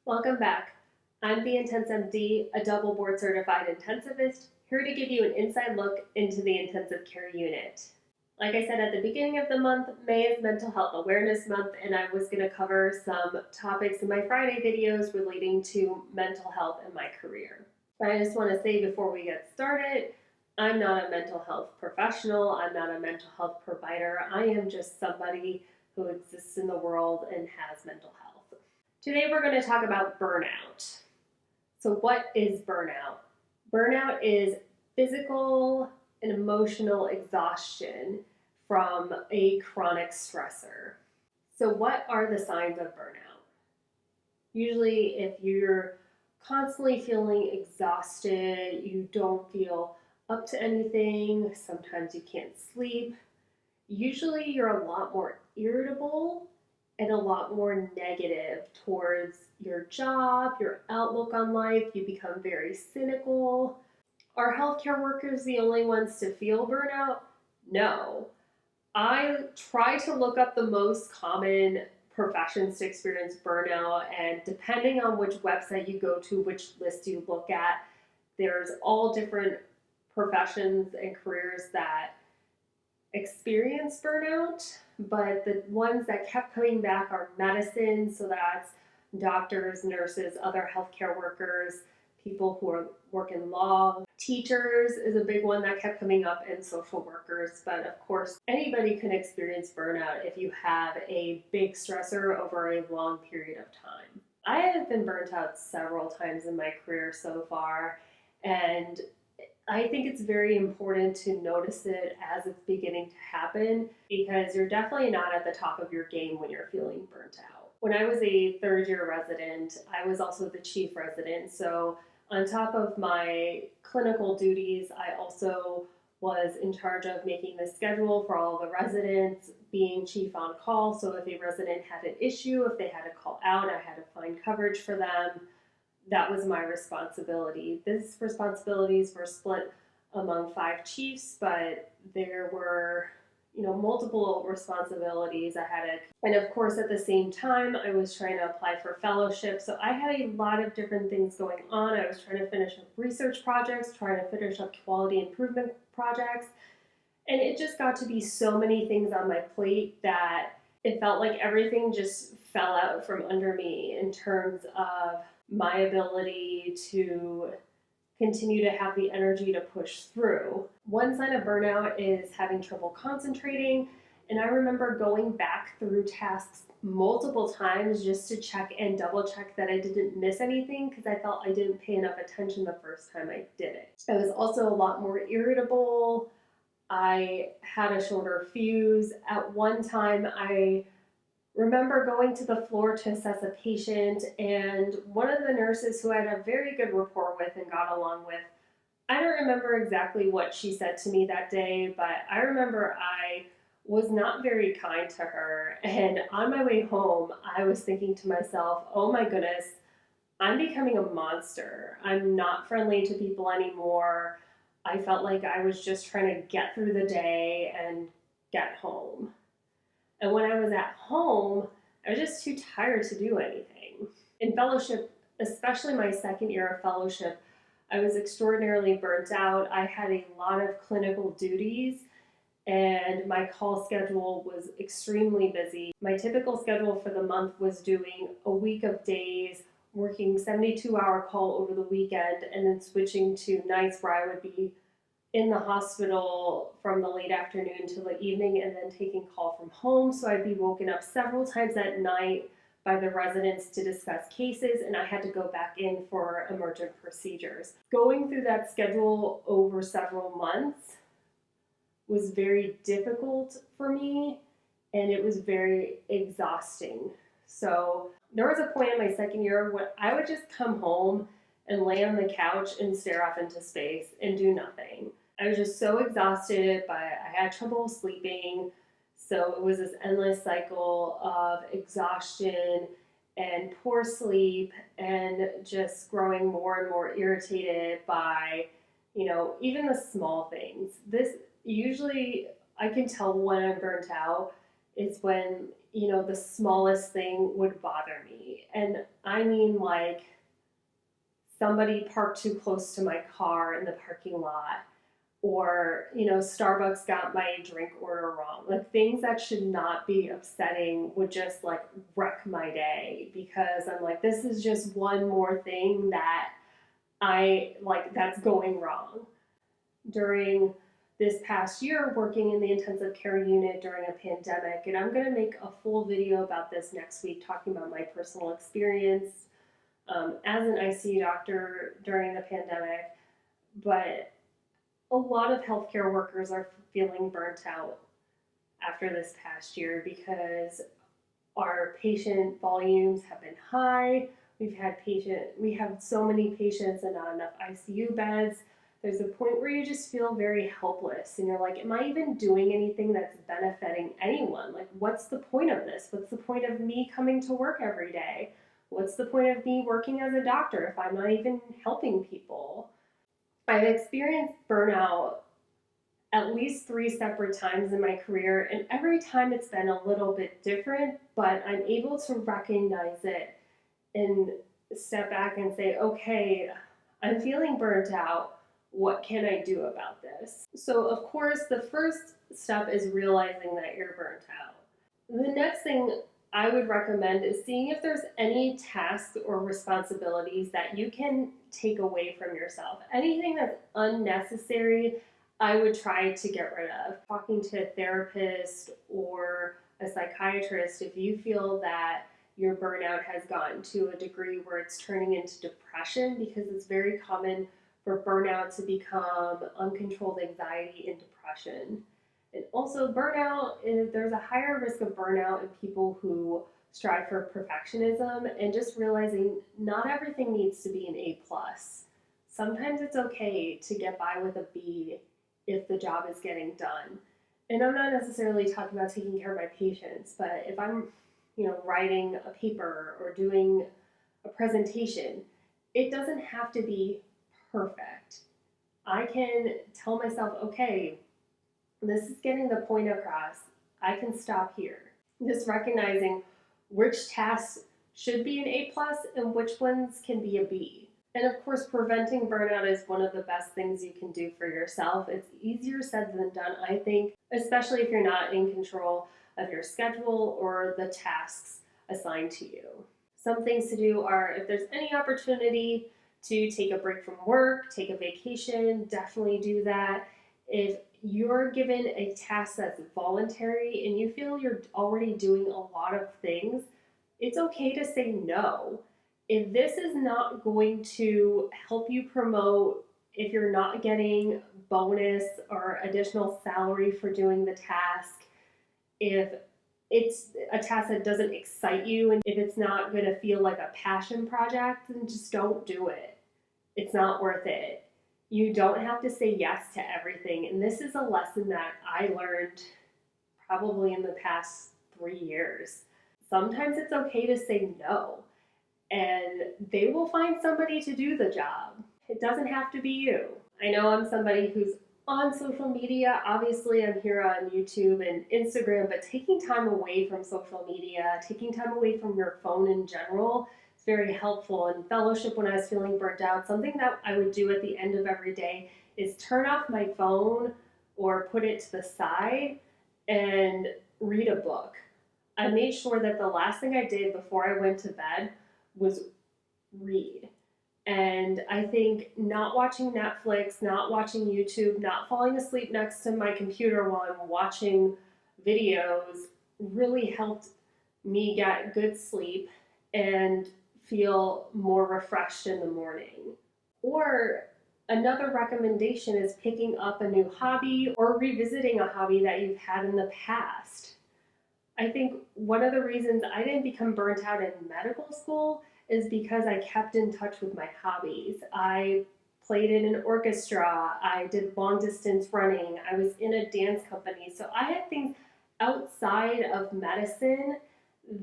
Welcome back. I'm the Intense MD, a double board certified intensivist, here to give you an inside look into the intensive care unit. Like I said at the beginning of the month, May is Mental Health Awareness Month, and I was going to cover some topics in my Friday videos relating to mental health and my career. But I just want to say before we get started, I'm not a mental health professional, I'm not a mental health provider, I am just somebody who exists in the world and has mental health. Today we're going to talk about burnout. So what is burnout? Burnout is physical and emotional exhaustion from a chronic stressor. So what are the signs of burnout? Usually if you're constantly feeling exhausted, you don't feel up to anything, sometimes you can't sleep, usually you're a lot more irritable and a lot more negative towards your job, your outlook on life. You become very cynical. Are healthcare workers the only ones to feel burnout? No. I try to look up the most common professions to experience burnout, and depending on which website you go to, which list you look at, there's all different professions and careers that experience burnout, but the ones that kept coming back are medicine, so that's doctors, nurses, other healthcare workers, people who work in law. Teachers is a big one that kept coming up, and social workers. But of course, anybody can experience burnout if you have a big stressor over a long period of time. I have been burnt out several times in my career so far, and I think it's very important to notice it as it's beginning to happen, because you're definitely not at the top of your game when you're feeling burnt out. When I was a third-year resident, I was also the chief resident. So on top of my clinical duties, I also was in charge of making the schedule for all the residents, being chief on call. So if a resident had an issue, if they had to call out, I had to find coverage for them. That was my responsibility. These responsibilities were split among 5 chiefs, but there were, multiple responsibilities I had to. And of course, at the same time, I was trying to apply for fellowship. So I had a lot of different things going on. I was trying to finish up research projects, trying to finish up quality improvement projects. And it just got to be so many things on my plate that it felt like everything just fell out from under me in terms of my ability to continue to have the energy to push through. One sign of burnout is having trouble concentrating, and I remember going back through tasks multiple times just to check and double check that I didn't miss anything, because I felt I didn't pay enough attention the first time I did it. I was also a lot more irritable. I had a shorter fuse. At one time, I remember going to the floor to assess a patient, and one of the nurses who I had a very good rapport with and got along with, I don't remember exactly what she said to me that day, but I remember I was not very kind to her. And on my way home, I was thinking to myself, oh my goodness, I'm becoming a monster. I'm not friendly to people anymore. I felt like I was just trying to get through the day and get home. And when I was at home, I was just too tired to do anything. In fellowship, especially my second year of fellowship, I was extraordinarily burnt out. I had a lot of clinical duties, and my call schedule was extremely busy. My typical schedule for the month was doing a week of days, working 72-hour call over the weekend, and then switching to nights where I would be in the hospital from the late afternoon to the evening, and then taking call from home. So I'd be woken up several times at night by the residents to discuss cases, and I had to go back in for emergent procedures. Going through that schedule over several months was very difficult for me, and it was very exhausting. So there was a point in my second year when I would just come home and lay on the couch and stare off into space and do nothing. I was just so exhausted, but I had trouble sleeping. So it was this endless cycle of exhaustion and poor sleep, and just growing more and more irritated by, even the small things. This usually, I can tell when I'm burnt out is when, the smallest thing would bother me. And I mean like somebody parked too close to my car in the parking lot, or Starbucks got my drink order wrong. Like things that should not be upsetting would just like wreck my day, because I'm like, this is just one more thing that that's going wrong. During this past year working in the intensive care unit during a pandemic, and I'm going to make a full video about this next week talking about my personal experience as an ICU doctor during the pandemic. But a lot of healthcare workers are feeling burnt out after this past year because our patient volumes have been high. We have so many patients and not enough ICU beds. There's a point where you just feel very helpless and you're like, am I even doing anything that's benefiting anyone? Like, what's the point of this? What's the point of me coming to work every day? What's the point of me working as a doctor if I'm not even helping people? I've experienced burnout at least 3 separate times in my career, and every time it's been a little bit different, but I'm able to recognize it and step back and say, okay, I'm feeling burnt out. What can I do about this? So, of course, the first step is realizing that you're burnt out. The next thing I would recommend is seeing if there's any tasks or responsibilities that you can take away from yourself. Anything that's unnecessary, I would try to get rid of. Talking to a therapist or a psychiatrist, if you feel that your burnout has gotten to a degree where it's turning into depression, because it's very common for burnout to become uncontrolled anxiety and depression. And also burnout, there's a higher risk of burnout in people who strive for perfectionism, and just realizing not everything needs to be an A+. Sometimes it's okay to get by with a B if the job is getting done. And I'm not necessarily talking about taking care of my patients, but if I'm, writing a paper or doing a presentation, it doesn't have to be perfect. I can tell myself, okay, this is getting the point across. I can stop here. Just recognizing which tasks should be an A+ and which ones can be a B. And of course, preventing burnout is one of the best things you can do for yourself. It's easier said than done, I think, especially if you're not in control of your schedule or the tasks assigned to you. Some things to do are, if there's any opportunity to take a break from work, take a vacation, definitely do that. If you're given a task that's voluntary and you feel you're already doing a lot of things, it's okay to say no. If this is not going to help you promote, if you're not getting bonus or additional salary for doing the task, if it's a task that doesn't excite you, and if it's not going to feel like a passion project, then just don't do it. It's not worth it. You don't have to say yes to everything. And this is a lesson that I learned probably in the past 3 years. Sometimes it's okay to say no, and they will find somebody to do the job. It doesn't have to be you. I know I'm somebody who's on social media. Obviously, I'm here on YouTube and Instagram, but taking time away from social media, taking time away from your phone in general, is very helpful. And fellowship, when I was feeling burnt out, something that I would do at the end of every day is turn off my phone or put it to the side and read a book. I made sure that the last thing I did before I went to bed was read. And I think not watching Netflix, not watching YouTube, not falling asleep next to my computer while I'm watching videos really helped me get good sleep and feel more refreshed in the morning. Or another recommendation is picking up a new hobby or revisiting a hobby that you've had in the past. I think one of the reasons I didn't become burnt out in medical school is because I kept in touch with my hobbies. I played in an orchestra, I did long distance running, I was in a dance company. So I had things outside of medicine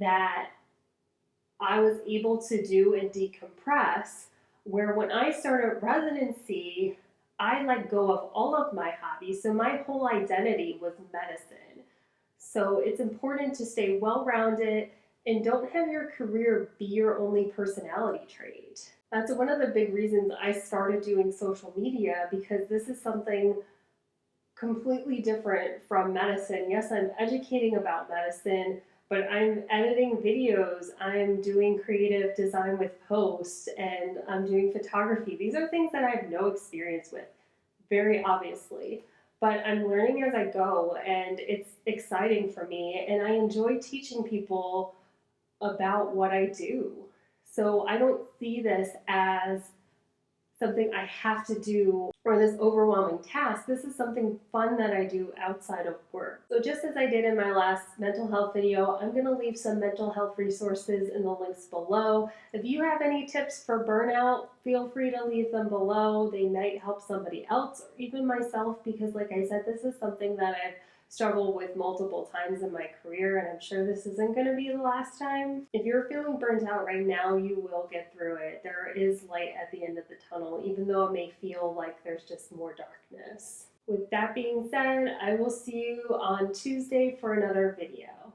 that I was able to do and decompress, where when I started residency, I let go of all of my hobbies. So my whole identity was medicine. So it's important to stay well-rounded, And don't have your career be your only personality trait. That's one of the big reasons I started doing social media, because this is something completely different from medicine. Yes, I'm educating about medicine, but I'm editing videos, I'm doing creative design with posts, and I'm doing photography. These are things that I have no experience with, very obviously. But I'm learning as I go, and it's exciting for me, and I enjoy teaching people about what I do. So I don't see this as something I have to do or this overwhelming task. This is something fun that I do outside of work. So just as I did in my last mental health video, I'm going to leave some mental health resources in the links below. If you have any tips for burnout, feel free to leave them below. They might help somebody else or even myself, because like I said, this is something that I've struggled with multiple times in my career, and I'm sure this isn't going to be the last time. If you're feeling burnt out right now, you will get through it. There is light at the end of the tunnel, even though it may feel like there's just more darkness. With that being said, I will see you on Tuesday for another video.